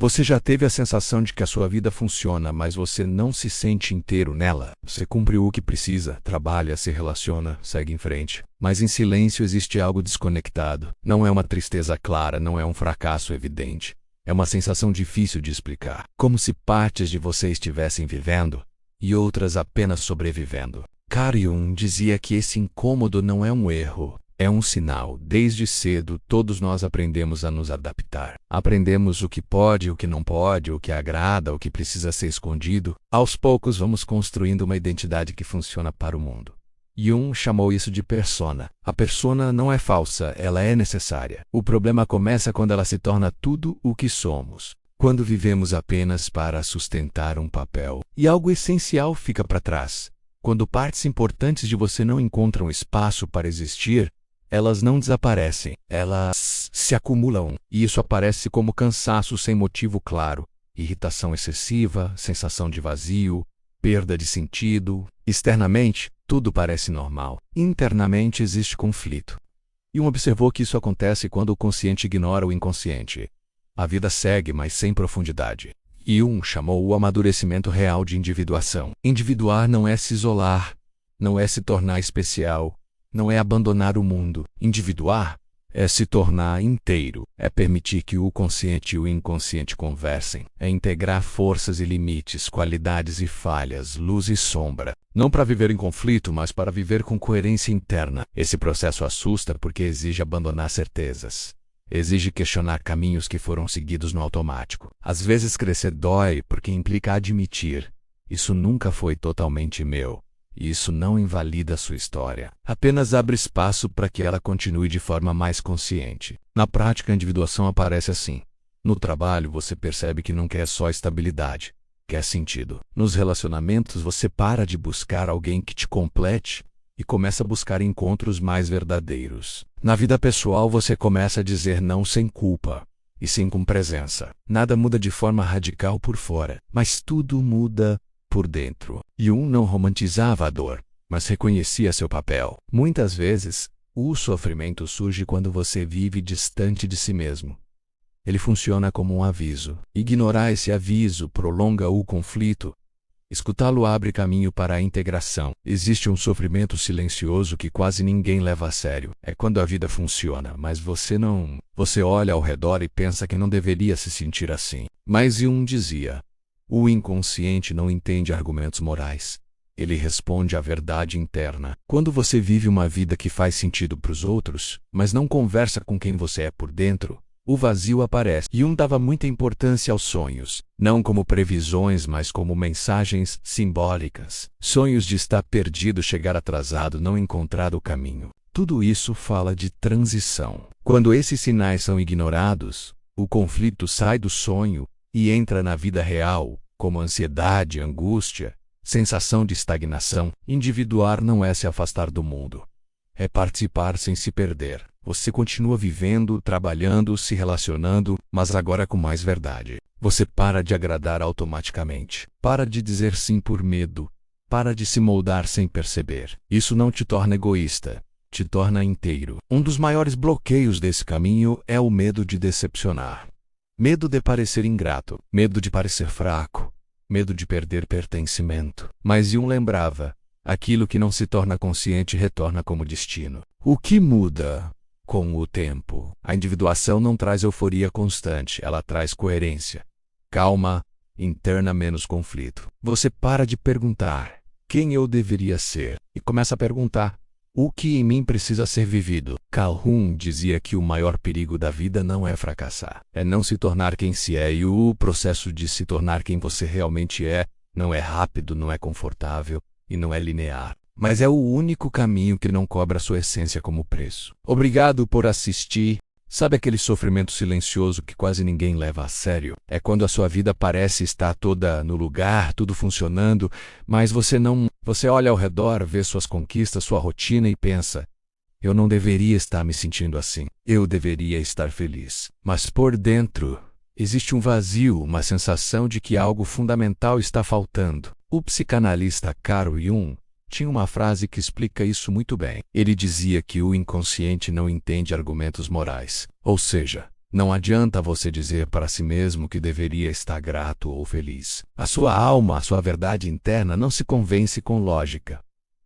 Você já teve a sensação de que a sua vida funciona, mas você não se sente inteiro nela? Você cumpre o que precisa, trabalha, se relaciona, segue em frente. Mas em silêncio existe algo desconectado. Não é uma tristeza clara, não é um fracasso evidente. É uma sensação difícil de explicar. Como se partes de você estivessem vivendo e outras apenas sobrevivendo. Carl Jung dizia que esse incômodo não é um erro. É um sinal. Desde cedo, todos nós aprendemos a nos adaptar. Aprendemos o que pode, o que não pode, o que agrada, o que precisa ser escondido. Aos poucos, vamos construindo uma identidade que funciona para o mundo. Jung chamou isso de persona. A persona não é falsa, ela é necessária. O problema começa quando ela se torna tudo o que somos. Quando vivemos apenas para sustentar um papel e algo essencial fica para trás. Quando partes importantes de você não encontram espaço para existir, elas não desaparecem, elas se acumulam, e isso aparece como cansaço sem motivo claro, irritação excessiva, sensação de vazio, perda de sentido. Externamente, tudo parece normal. Internamente existe conflito. Jung observou que isso acontece quando o consciente ignora o inconsciente. A vida segue, mas sem profundidade. Jung chamou o amadurecimento real de individuação. Individuar não é se isolar, não é se tornar especial, não é abandonar o mundo. Individuar é se tornar inteiro, é permitir que o consciente e o inconsciente conversem, é integrar forças e limites, qualidades e falhas, luz e sombra. Não para viver em conflito, mas para viver com coerência interna. Esse processo assusta porque exige abandonar certezas. Exige questionar caminhos que foram seguidos no automático. Às vezes crescer dói porque implica admitir: isso nunca foi totalmente meu. E isso não invalida sua história. Apenas abre espaço para que ela continue de forma mais consciente. Na prática, a individuação aparece assim. No trabalho, você percebe que não quer só estabilidade, quer sentido. Nos relacionamentos, você para de buscar alguém que te complete e começa a buscar encontros mais verdadeiros. Na vida pessoal, você começa a dizer não sem culpa, e sim com presença. Nada muda de forma radical por fora, mas tudo muda por dentro. Jung não romantizava a dor, mas reconhecia seu papel. Muitas vezes, o sofrimento surge quando você vive distante de si mesmo. Ele funciona como um aviso. Ignorar esse aviso prolonga o conflito. Escutá-lo abre caminho para a integração. Existe um sofrimento silencioso que quase ninguém leva a sério. É quando a vida funciona, mas você não. Você olha ao redor e pensa que não deveria se sentir assim. Mas Jung dizia: o inconsciente não entende argumentos morais. Ele responde à verdade interna. Quando você vive uma vida que faz sentido para os outros, mas não conversa com quem você é por dentro, o vazio aparece. Jung dava muita importância aos sonhos, não como previsões, mas como mensagens simbólicas. Sonhos de estar perdido, chegar atrasado, não encontrar o caminho. Tudo isso fala de transição. Quando esses sinais são ignorados, o conflito sai do sonho e entra na vida real, como ansiedade, angústia, sensação de estagnação. Individuar não é se afastar do mundo. É participar sem se perder. Você continua vivendo, trabalhando, se relacionando, mas agora com mais verdade. Você para de agradar automaticamente. Para de dizer sim por medo. Para de se moldar sem perceber. Isso não te torna egoísta, te torna inteiro. Um dos maiores bloqueios desse caminho é o medo de decepcionar. Medo de parecer ingrato, medo de parecer fraco, medo de perder pertencimento. Mas Jung lembrava: aquilo que não se torna consciente retorna como destino. O que muda com o tempo? A individuação não traz euforia constante, ela traz coerência, calma interna, menos conflito. Você para de perguntar: quem eu deveria ser? E começa a perguntar: o que em mim precisa ser vivido? Carl Jung dizia que o maior perigo da vida não é fracassar, é não se tornar quem se é, e o processo de se tornar quem você realmente é não é rápido, não é confortável e não é linear, mas é o único caminho que não cobra sua essência como preço. Obrigado por assistir. Sabe aquele sofrimento silencioso que quase ninguém leva a sério? É quando a sua vida parece estar toda no lugar, tudo funcionando, mas você não. Você olha ao redor, vê suas conquistas, sua rotina e pensa: eu não deveria estar me sentindo assim. Eu deveria estar feliz. Mas por dentro, existe um vazio, uma sensação de que algo fundamental está faltando. O psicanalista Carl Jung tinha uma frase que explica isso muito bem. Ele dizia que o inconsciente não entende argumentos morais, ou seja, Não adianta você dizer para si mesmo que deveria estar grato ou feliz. A sua alma, a sua verdade interna não se convence com lógica.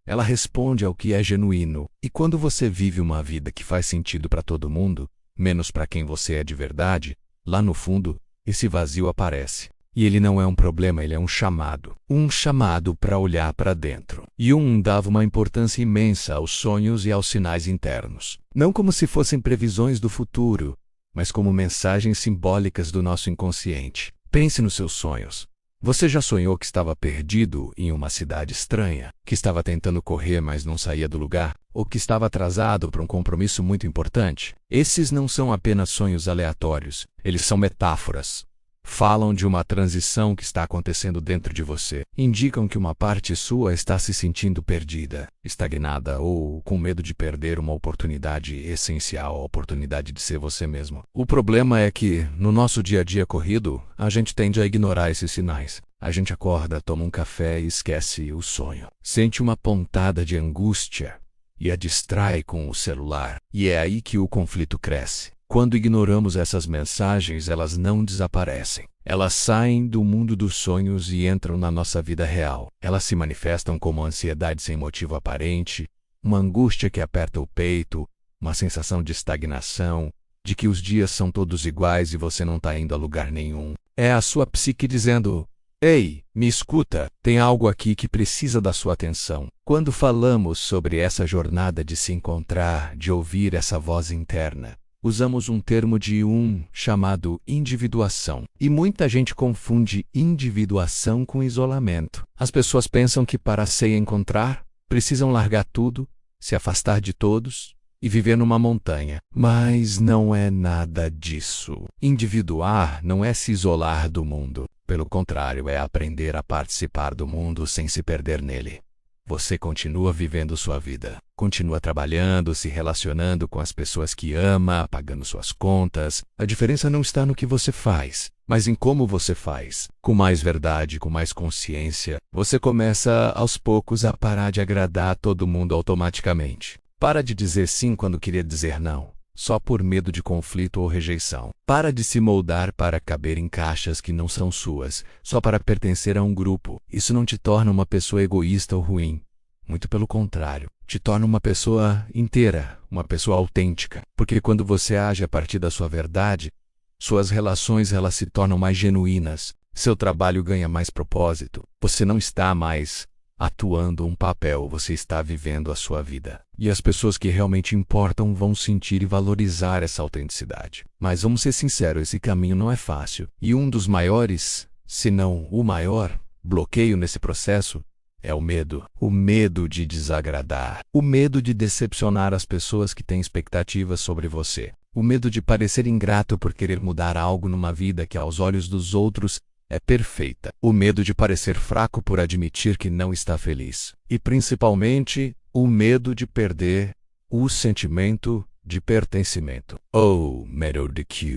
Ela responde ao que é genuíno. E quando você vive uma vida que faz sentido para todo mundo, menos para quem você é de verdade, lá no fundo, esse vazio aparece. E ele não é um problema, ele é um chamado. Um chamado para olhar para dentro. Jung dava uma importância imensa aos sonhos e aos sinais internos. Não como se fossem previsões do futuro, mas como mensagens simbólicas do nosso inconsciente. Pense nos seus sonhos. Você já sonhou que estava perdido em uma cidade estranha, que estava tentando correr, mas não saía do lugar, ou que estava atrasado para um compromisso muito importante? Esses não são apenas sonhos aleatórios, eles são metáforas. Falam de uma transição que está acontecendo dentro de você. Indicam que uma parte sua está se sentindo perdida, estagnada ou com medo de perder uma oportunidade essencial, a oportunidade de ser você mesmo. O problema é que, no nosso dia a dia corrido, a gente tende a ignorar esses sinais. A gente acorda, toma um café e esquece o sonho. Sente uma pontada de angústia e a distrai com o celular. E é aí que o conflito cresce. Quando ignoramos essas mensagens, elas não desaparecem. Elas saem do mundo dos sonhos e entram na nossa vida real. Elas se manifestam como ansiedade sem motivo aparente, uma angústia que aperta o peito, uma sensação de estagnação, de que os dias são todos iguais e você não está indo a lugar nenhum. É a sua psique dizendo: "Ei, me escuta, tem algo aqui que precisa da sua atenção." Quando falamos sobre essa jornada de se encontrar, de ouvir essa voz interna, usamos um termo de Jung chamado individuação. E muita gente confunde individuação com isolamento. As pessoas pensam que para se encontrar, precisam largar tudo, se afastar de todos e viver numa montanha. Mas não é nada disso. Individuar não é se isolar do mundo. Pelo contrário, é aprender a participar do mundo sem se perder nele. Você continua vivendo sua vida, continua trabalhando, se relacionando com as pessoas que ama, pagando suas contas. A diferença não está no que você faz, mas em como você faz. Com mais verdade, com mais consciência, você começa aos poucos a parar de agradar a todo mundo automaticamente. Para de dizer sim quando queria dizer não, só por medo de conflito ou rejeição. Para de se moldar para caber em caixas que não são suas, só para pertencer a um grupo. Isso não te torna uma pessoa egoísta ou ruim. Muito pelo contrário, te torna uma pessoa inteira, uma pessoa autêntica. Porque quando você age a partir da sua verdade, suas relações elas se tornam mais genuínas, seu trabalho ganha mais propósito. Você não está mais atuando um papel, você está vivendo a sua vida. E as pessoas que realmente importam vão sentir e valorizar essa autenticidade. Mas vamos ser sinceros, esse caminho não é fácil. E um dos maiores, se não o maior, bloqueio nesse processo é o medo. O medo de desagradar. O medo de decepcionar as pessoas que têm expectativas sobre você. O medo de parecer ingrato por querer mudar algo numa vida que aos olhos dos outros é perfeita. O medo de parecer fraco por admitir que não está feliz. E principalmente, o medo de perder o sentimento de pertencimento. Oh, medo de que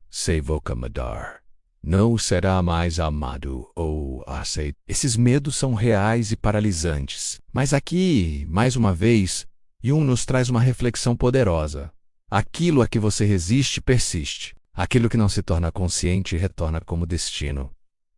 se vocamudar, não será mais amado ou aceito. Esses medos são reais e paralisantes. Mas aqui, mais uma vez, Jung nos traz uma reflexão poderosa. Aquilo a que você resiste persiste. Aquilo que não se torna consciente retorna como destino.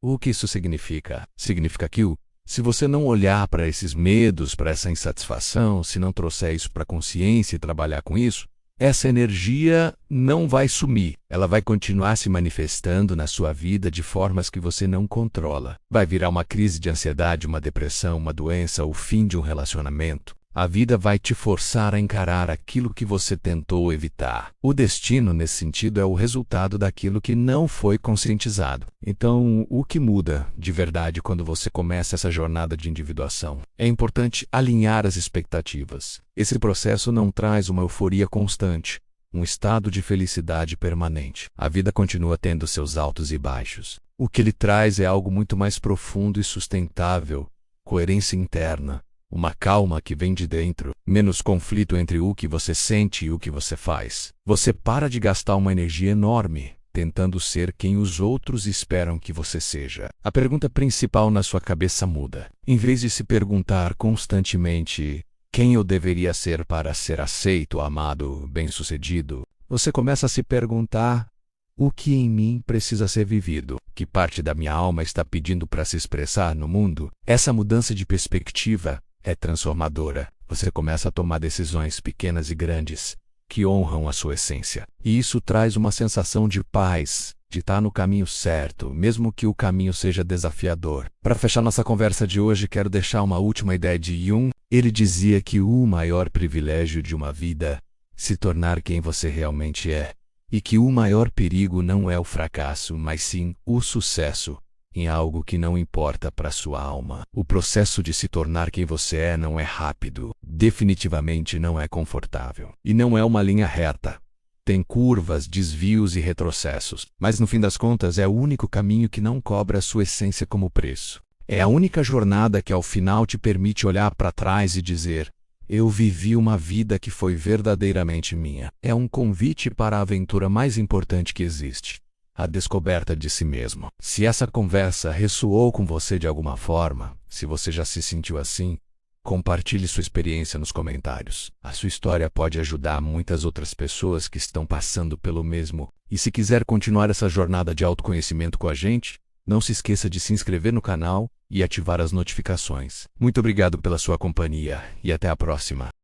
O que isso significa? Significa que se você não olhar para esses medos, para essa insatisfação, se não trouxer isso para a consciência e trabalhar com isso, essa energia não vai sumir. Ela vai continuar se manifestando na sua vida de formas que você não controla. Vai virar uma crise de ansiedade, uma depressão, uma doença, o fim de um relacionamento. A vida vai te forçar a encarar aquilo que você tentou evitar. O destino, nesse sentido, é o resultado daquilo que não foi conscientizado. Então, o que muda de verdade quando você começa essa jornada de individuação? É importante alinhar as expectativas. Esse processo não traz uma euforia constante, um estado de felicidade permanente. A vida continua tendo seus altos e baixos. O que ele traz é algo muito mais profundo e sustentável, coerência interna. Uma calma que vem de dentro, menos conflito entre o que você sente e o que você faz. Você para de gastar uma energia enorme, tentando ser quem os outros esperam que você seja. A pergunta principal na sua cabeça muda. Em vez de se perguntar constantemente quem eu deveria ser para ser aceito, amado, bem-sucedido, Você começa a se perguntar: o que em mim precisa ser vivido? Que parte da minha alma está pedindo para se expressar no mundo? Essa mudança de perspectiva é transformadora. Você começa a tomar decisões pequenas e grandes que honram a sua essência. E isso traz uma sensação de paz, de estar no caminho certo, mesmo que o caminho seja desafiador. Para fechar nossa conversa de hoje, quero deixar uma última ideia de Jung. Ele dizia que o maior privilégio de uma vida é se tornar quem você realmente é. E que o maior perigo não é o fracasso, mas sim o sucesso em algo que não importa para sua alma. O processo de se tornar quem você é não é rápido, definitivamente não é confortável. E não é uma linha reta. Tem curvas, desvios e retrocessos, mas no fim das contas é o único caminho que não cobra a sua essência como preço. É a única jornada que ao final te permite olhar para trás e dizer: eu vivi uma vida que foi verdadeiramente minha. É um convite para a aventura mais importante que existe: a descoberta de si mesmo. Se essa conversa ressoou com você de alguma forma, se você já se sentiu assim, compartilhe sua experiência nos comentários. A sua história pode ajudar muitas outras pessoas que estão passando pelo mesmo. E se quiser continuar essa jornada de autoconhecimento com a gente, não se esqueça de se inscrever no canal e ativar as notificações. Muito obrigado pela sua companhia e até a próxima.